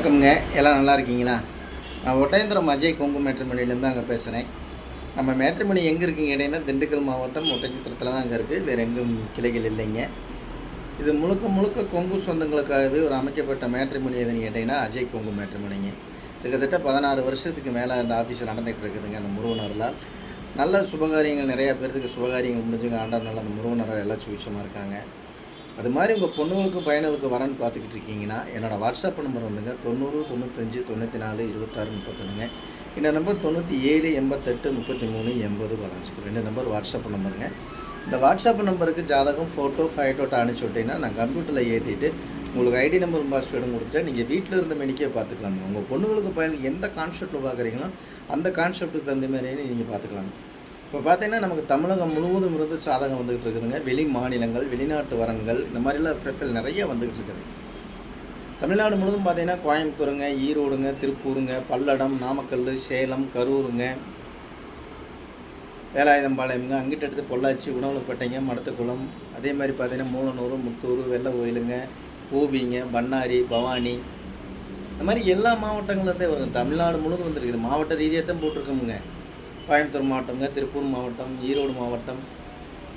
வணக்கம்ங்க. எல்லாம் நல்லா இருக்கீங்களா? நான் ஒட்டயந்திரம் அஜய் கொங்கு மேட்ரிமோனிலேருந்து அங்கே பேசுகிறேன். நம்ம மேட்ரிமோனி எங்கே இருக்குங்க கேட்டிங்கன்னா, திண்டுக்கல் மாவட்டம் ஒட்டஞ்சத்திரத்தில் தான் அங்கே இருக்குது. வேறு எங்கும் கிளைகள் இல்லைங்க. இது முழுக்க முழுக்க கொங்கு சொந்தங்களுக்காகவே ஒரு அமைக்கப்பட்ட மேட்ரிமோனி எதுன்னு கேட்டிங்கன்னா, அஜய் கொங்கு மேட்ரிமோனிங்க. கிட்டத்தட்ட 16 வருஷத்துக்கு மேலே அந்த ஆஃபீஸில் நடந்துகிட்டு இருக்குதுங்க. அந்த முருகனர்களால் நல்ல சுபகாரியங்கள் நிறையா பேர்த்துக்கு சுபகாரியங்கள் முடிஞ்சுங்க. ஆண்டாள் அந்த முருகனர்கள் எல்லாம் சுவிச்சமாக இருக்காங்க. அது மாதிரி உங்கள் பொண்ணுங்களுக்கு பையனுக்கு வரன்னு பார்த்துக்கிட்டு இருக்கீங்கன்னா, என்னோடய வாட்ஸ்அப் நம்பர் வந்துங்க 90 95 94 26 31. இந்த நம்பர் 97 88 33 80 15. 2 number WhatsApp நம்பருங்க. இந்த வாட்ஸ்அப் நம்பருக்கு ஜாதகம் ஃபோட்டோ ஃபைட்டோட்டோ அனுப்பிச்சி விட்டிங்கன்னா நான் கம்ப்யூட்டரில் ஏற்றிட்டு உங்களுக்கு ஐடி நம்பர் பாஸ்வேர்டும் கொடுத்துட்டு நீங்கள் வீட்டில் இருந்த மெனிக்கே பார்த்துக்கலாங்க. உங்கள் பொண்ணுங்களுக்கு பையனுக்கு எந்த கான்செப்ட்டில் பார்க்குறீங்களோ அந்த கான்செப்ட்டுக்கு தகுந்த மாதிரி நீங்கள் பார்த்துக்கலாங்க. இப்போ பார்த்தீங்கன்னா நமக்கு தமிழகம் முழுவதும் இருந்து சாதகம் வந்துகிட்டு இருக்குதுங்க. வெளி மாநிலங்கள், வெளிநாட்டு வரன்கள், இந்த மாதிரிலாம் ப்ரெஃபல் நிறைய வந்துகிட்டு இருக்குது. தமிழ்நாடு முழுவதும் பார்த்தீங்கன்னா கோயம்புத்தூருங்க, ஈரோடுங்க, திருப்பூருங்க, பல்லடம், நாமக்கல், சேலம், கரூருங்க, வேலாயுதம்பாளையம்ங்க, அங்கிட்ட எடுத்து பொள்ளாச்சி, உணவுப்பேட்டைங்க, மடத்துக்குளம், அதே மாதிரி பார்த்தீங்கன்னா மூலனூர், முத்தூர், வெள்ளை கோயிலுங்க, பூபிங்க, பண்ணாரி, பவானி, இந்த மாதிரி எல்லா மாவட்டங்கள்லேருந்தே வருங்க. தமிழ்நாடு முழுவதும் வந்துருக்குது. மாவட்ட ரீதியாக தான் போட்டிருக்கோமுங்க. கோயம்புத்தூர் மாவட்டம்ங்க, திருப்பூர் மாவட்டம், ஈரோடு மாவட்டம்,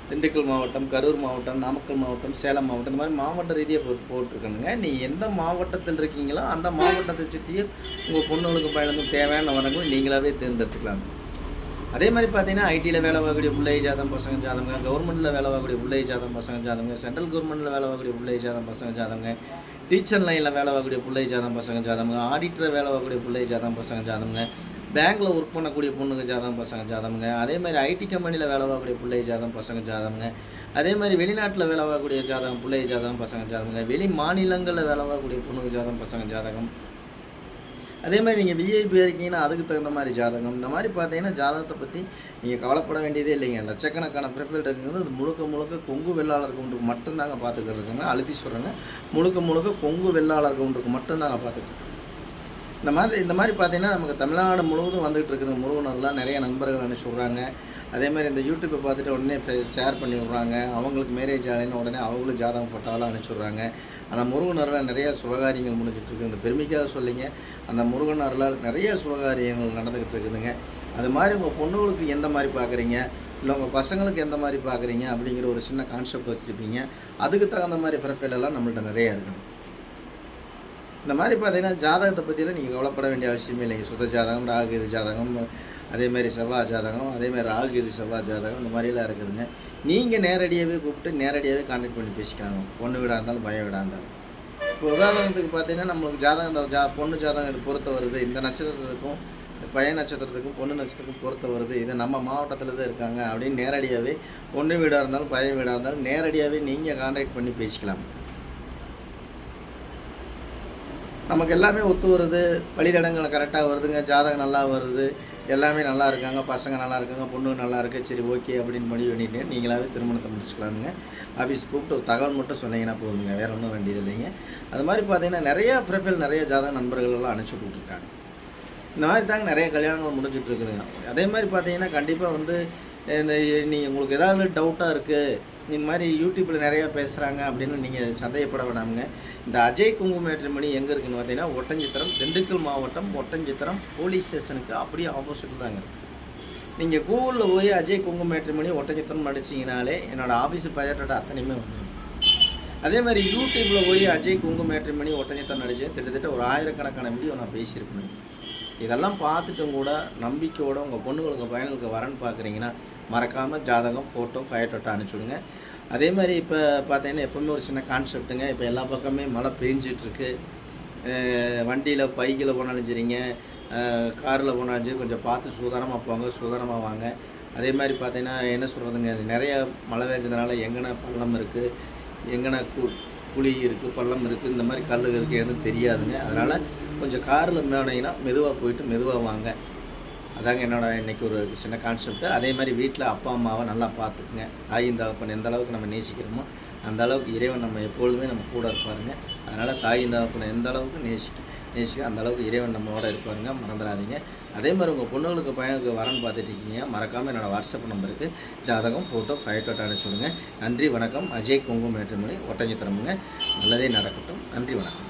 திண்டுக்கல் மாவட்டம், கரூர் மாவட்டம், நாமக்கல் மாவட்டம், சேலம் மாவட்டம், இந்த மாதிரி மாவட்ட ரீதியாக போட்டிருக்கணுங்க. நீங்கள் எந்த மாவட்டத்தில் இருக்கீங்களோ அந்த மாவட்டத்தை சுற்றியும் உங்கள் பொண்ணுங்களுக்கு பையனுக்கும் தேவையான வரங்களும் நீங்களாகவே தேர்ந்தெடுத்துக்கலாம். அதே மாதிரி பார்த்தீங்கன்னா ஐடியில் வேலை வாங்கக்கூடிய பிள்ளை ஜாதகம் பசங்க ஜாதகங்க, கவர்மெண்ட்டில் வேலை வாங்கக்கூடிய பிள்ளை ஜாதகம் பசங்க ஜாதகங்க, சென்ட்ரல் கவர்மெண்ட்டில் வேலை வாங்கக்கூடிய பிள்ளை ஜாதகம் பசங்க ஜாதகங்க, டீச்சர் லைனில் வேலை வாங்கக்கூடிய பிள்ளை ஜாதகம் பசங்க ஜாதகங்க, ஆடிட்டர் வேலை வாங்கக்கூடிய பிள்ளை ஜாதகம் பசங்க ஜாதகங்க, பேங்க்கில் ஒர்க் பண்ணக்கூடிய பொண்ணுங்க ஜாதகம் பசங்க ஜாதகங்க, அதே மாதிரி ஐடி கம்பெனியில் வேலை வாங்கக்கூடிய பிள்ளை ஜாதகம் பசங்க ஜாதகங்க, அதே மாதிரி வெளிநாட்டில் வேலை வாங்கக்கூடிய ஜாதகம் பிள்ளை ஜாதகம் பசங்க ஜாதகங்க, வெளி மாநிலங்களில் வேலை வாங்கக்கூடிய பொண்ணுங்க ஜாதகம் பசங்க ஜாதகம், அதே மாதிரி நீங்கள் விஐபி இருக்கீங்கன்னா அதுக்கு தகுந்த மாதிரி ஜாதகம். இந்த மாதிரி பார்த்தீங்கன்னா ஜாதகத்தை பற்றி நீங்கள் கவலைப்பட வேண்டியதே இல்லைங்க. லட்சக்கணக்கான ப்ரிஃபைல் இருக்குங்கிறது அது முழுக்க முழுக்க கொங்கு வெள்ளாளர் கவுண்டருக்கு மட்டும்தாங்க பார்த்துக்கிட்டு இருக்குங்க. அழுத்தி சொல்கிறேங்க, முழுக்க முழுக்க கொங்கு வெள்ளாளர் கவுண்டருக்கு மட்டும்தாங்க பார்த்துக்கிட்டு. இந்த மாதிரி பார்த்தீங்கன்னா நமக்கு தமிழ்நாடு முழுவதும் வந்துகிட்டு இருக்குது. முருகனர்லாம் நிறைய நண்பர்கள் அனுப்பிச்சி விட்றாங்க. அதேமாதிரி இந்த யூடியூப்பை பார்த்துட்டு உடனே ஷேர் பண்ணி விட்றாங்க. அவங்களுக்கு மேரேஜ் ஆகலைன்னு உடனே அவங்களும் ஜாதகம் ஃபோட்டோவெல்லாம் அனுப்பிச்சி விட்றாங்க. அந்த முருகனரில் நிறையா சுபகாரியங்கள் முடிஞ்சிட்ருக்கு. இந்த பெருமைக்காக சொல்லிங்க, அந்த முருகனரில் நிறைய சுபகாரியங்கள் நடந்துக்கிட்டு இருக்குதுங்க. அது மாதிரி உங்கள் பொண்ணுங்களுக்கு எந்த மாதிரி பார்க்குறீங்க, இல்லை உங்கள் பசங்களுக்கு எந்த மாதிரி பார்க்குறீங்க அப்படிங்கிற ஒரு சின்ன கான்செப்ட் வச்சுருப்பீங்க. அதுக்கு தகுந்த மாதிரி ப்ரொஃபைல் எல்லாம் நம்மள்ட்ட நிறையா இருக்குது. இந்த மாதிரி பார்த்தீங்கன்னா ஜாதகத்தை பற்றிலாம் நீங்கள் கவலைப்பட வேண்டிய அவசியமே இல்லைங்க. சுத்த ஜாதகம், ராகுகேது ஜாதகம், அதேமாதிரி செவ்வாய் ஜாதகம், அதேமாதிரி ராகுகேது செவ்வாய் ஜாதகம், இந்த மாதிரிலாம் இருக்குதுங்க. நீங்கள் நேரடியாகவே கூப்பிட்டு நேரடியாகவே கான்டாக்ட் பண்ணி பேசிக்காங்க. பொண்ணு வீடாக இருந்தாலும் பையன் வீடாக இருந்தாலும். இப்போ உதாரணத்துக்கு பார்த்தீங்கன்னா நம்மளுக்கு ஜாதகம் இந்த பொண்ணு ஜாதகம் இது பொறுத்த வருது, இந்த நட்சத்திரத்துக்கும் பையன் நட்சத்திரத்துக்கும் பொண்ணு நட்சத்திரத்துக்கும் பொறுத்த வருது, இது நம்ம மாவட்டத்தில் தான் இருக்காங்க அப்படின்னு நேரடியாகவே பொண்ணு வீடாக இருந்தாலும் பையன் வீடாக இருந்தாலும் நேரடியாகவே நீங்கள் கான்டாக்ட் பண்ணி பேசிக்கலாம். நமக்கு எல்லாமே ஒத்து வருது, வழித்தடங்கள் கரெக்டாக வருதுங்க, ஜாதகம் நல்லா வருது, எல்லாமே நல்லா இருக்காங்க, பசங்க நல்லா இருக்காங்க, பொண்ணு நல்லா இருக்குது, சரி ஓகே அப்படின்னு முடிவு பண்ணிட்டு நீங்களாகவே திருமணத்தை முடிச்சுக்கலாமுங்க. ஆஃபீஸ் கூப்பிட்டு ஒரு தகவல் மட்டும் சொன்னீங்கன்னா போதுங்க, வேறு ஒன்றும் வேண்டியது இல்லைங்க. அது மாதிரி பார்த்தீங்கன்னா நிறையா ப்ரொஃபைல் நிறைய ஜாதக நண்பர்களெல்லாம் அனுப்பிச்சி விட்டுருக்காங்க. இந்த மாதிரி தாங்க நிறைய கல்யாணங்கள் முடிஞ்சிட்டு இருக்குதுங்க. அதே மாதிரி பார்த்தீங்கன்னா கண்டிப்பாக வந்து இந்த நீங்கள் உங்களுக்கு ஏதாவது டவுட்டாக இருக்குது, இந்த மாதிரி யூடியூப்பில் நிறையா பேசுகிறாங்க அப்படின்னு நீங்கள் சந்தேகப்பட வேணாமுங்க. இந்த அஜய் கொங்கு மேட்ரிமோனி எங்கே இருக்குதுன்னு பார்த்தீங்கன்னா ஒட்டஞ்சத்திரம், திண்டுக்கல் மாவட்டம் ஒட்டஞ்சத்திரம் போலீஸ் ஸ்டேஷனுக்கு அப்படியே ஆப்போசிட்டில் தாங்க. நீங்கள் கூகுளில் போய் அஜய் கொங்கு மேட்ரிமோனி ஒட்டஞ்சத்திரம் அடிச்சிங்கனாலே என்னோடய ஆஃபீஸு பையட்டோட அத்தனையுமே வந்துடும். அதே மாதிரி யூடியூப்பில் போய் அஜய் கொங்கு மேட்ரிமோனி ஒட்டஞ்சத்திரம் அடிச்சு கிட்டத்தட்ட ஒரு 1000கணக்கான வீடியோ நான் பேசியிருப்பேன். இதெல்லாம் பார்த்துட்டும் கூட நம்பிக்கையோடு உங்கள் பொண்ணுங்களுக்கு பையனுக்கு வரன்னு பார்க்குறீங்கன்னா மறக்காமல் ஜாதகம் ஃபோட்டோ ஃபைட்டோட்டோ அனுப்பிச்சுடுங்க. அதே மாதிரி இப்போ பார்த்தீங்கன்னா எப்போவுமே ஒரு சின்ன கான்செப்ட்டுங்க. இப்போ எல்லா பக்கமே மழை பெஞ்சிட்ருக்கு. வண்டியில் பைக்கில் போனாலும் சரிங்க, காரில் போனாலும் சரி, கொஞ்சம் பார்த்து சூதானமாக போங்க, சூதானமாக வாங்க. அதே மாதிரி பார்த்தீங்கன்னா என்ன சொல்கிறதுங்க, நிறையா மழை பெஞ்சதுனால எங்கேனா பள்ளம் இருக்குது, எங்கேனா குழி இருக்குது, பள்ளம் இருக்குது, இந்த மாதிரி கல் இருக்குது எதுவும் தெரியாதுங்க. அதனால் கொஞ்சம் காரில் மேனீங்கன்னா மெதுவாக போயிட்டு மெதுவாக வாங்க. அதாங்க என்னோடய இன்றைக்கி ஒரு சின்ன கான்செப்ட்டு. அதே மாதிரி வீட்டில் அப்பா அம்மாவை நல்லா பார்த்துக்குங்க. தாயின் தகப்பன் எந்த அளவுக்கு நம்ம நேசிக்கிறோமோ அந்த அளவுக்கு இறைவன் நம்ம எப்பொழுதுமே நம்ம கூட இருப்பாருங்க. அதனால் தாயின் தகப்பனை எந்த அளவுக்கு நேசிக்க அந்த அளவுக்கு இறைவன் நம்மளோட இருப்பாருங்க, மறந்துடாதீங்க. அதே மாதிரி உங்கள் பொண்ணுங்களுக்கு பையனுக்கு வரன்னு பார்த்துட்டு இருக்கீங்க, மறக்காமல் என்னோடய வாட்ஸ்அப் நம்பருக்கு ஜாதகம் ஃபோட்டோ ஃபைட்டோட்டோ அனுப்பிச்சுடுங்க. நன்றி வணக்கம். அஜய் கொங்கு மேட்ரிமோனி ஒட்டஞ்சத்திரமுங்க. நல்லதே நடக்கட்டும். நன்றி வணக்கம்.